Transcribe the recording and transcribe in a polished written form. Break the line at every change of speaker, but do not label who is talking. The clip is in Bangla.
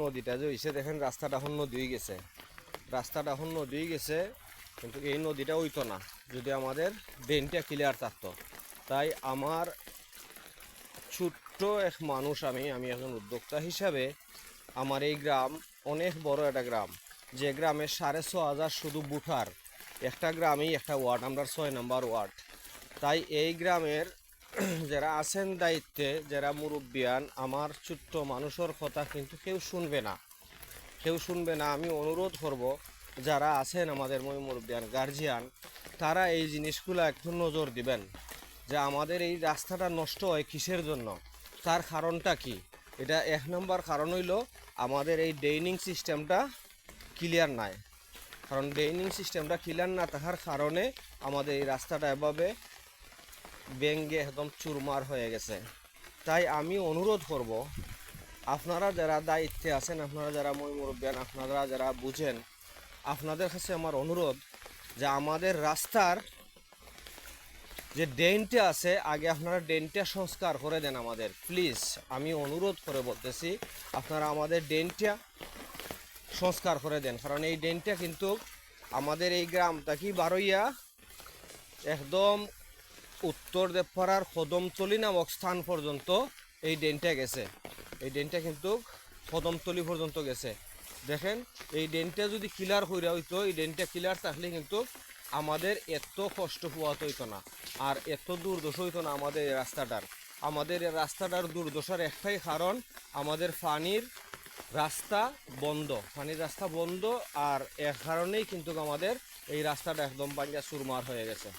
নদীটা যে হইছে দেখেন রাস্তাটা এখন নদী হয়ে গেছে, রাস্তাটা এখন নদী হয়ে গেছে, কিন্তু এই নদীটা হইতো না যদি আমাদের ড্রেনটা ক্লিয়ার থাকতো। তাই আমার ছোট্ট এক মানুষ, আমি একজন উদ্যোক্তা হিসাবে আমার এই গ্রাম অনেক বড় একটা গ্রাম, যে গ্রামে 6,500 শুধু ভোটার, একটা গ্রামেই একটা ওয়ার্ড, আমরা 6 নম্বর ওয়ার্ড। তাই এই গ্রামের যারা আছেন দায়িত্বে, যারা মুরব্বিয়ান, আমার ছোট্ট মানুষের কথা কিন্তু কেউ শুনবে না, কেউ শুনবে না। আমি অনুরোধ করব যারা আছেন আমাদের মুরব্বিয়ান গার্জিয়ান, তারা এই জিনিসগুলো একটু নজর দিবেন যে আমাদের এই রাস্তাটা নষ্ট হয় কিসের জন্য, তার কারণটা কি। এটা 1 নম্বর কারণ হইল আমাদের এই ড্রেনিং সিস্টেমটা ক্লিয়ার নাই। কারণ ড্রেনিং সিস্টেমটা ক্লিয়ার না থাকার কারণে আমাদের এই রাস্তাটা এভাবে ভেঙে একদম চুরমার হয়ে গেছে। তাই আমি অনুরোধ করব আপনারা যারা দায়িত্বে আছেন, আপনারা যারা মুরব্বিয়ান, আপনারা যারা বুঝেন, আপনাদের কাছে আমার অনুরোধ যে আমাদের রাস্তার যে ড্রেনটা আছে, আগে আপনারা ড্রেনটা সংস্কার করে দেন আমাদের, প্লিজ। আমি অনুরোধ করে বলতেছি আপনারা আমাদের ড্রেনটা সংস্কার করে দেন। কারণ এই ড্রেনটা কিন্তু আমাদের এই গ্রামটা কি বারইয়া একদম উত্তর দেবপাড়ার কদমতলি নামক স্থান পর্যন্ত এই ড্রেনটা গেছে। এই ড্রেনটা কিন্তু কদমতলি পর্যন্ত গেছে। দেখেন, এই ড্রেনটা যদি ক্লিয়ার হইরা হইতো, এই ড্রেনটা ক্লিয়ার থাকলে কিন্তু আমাদের এত কষ্ট পোয়াতে হইতো না, আর এত দুর্দশা হইতো না আমাদের এই রাস্তাটার। আমাদের এই রাস্তাটার দুর্দশার একটাই কারণ, আমাদের পানির রাস্তা বন্ধ, পানির রাস্তা বন্ধ, আর এর কারণেই কিন্তু আমাদের এই রাস্তাটা একদম ভাঙা চুরমার হয়ে গেছে।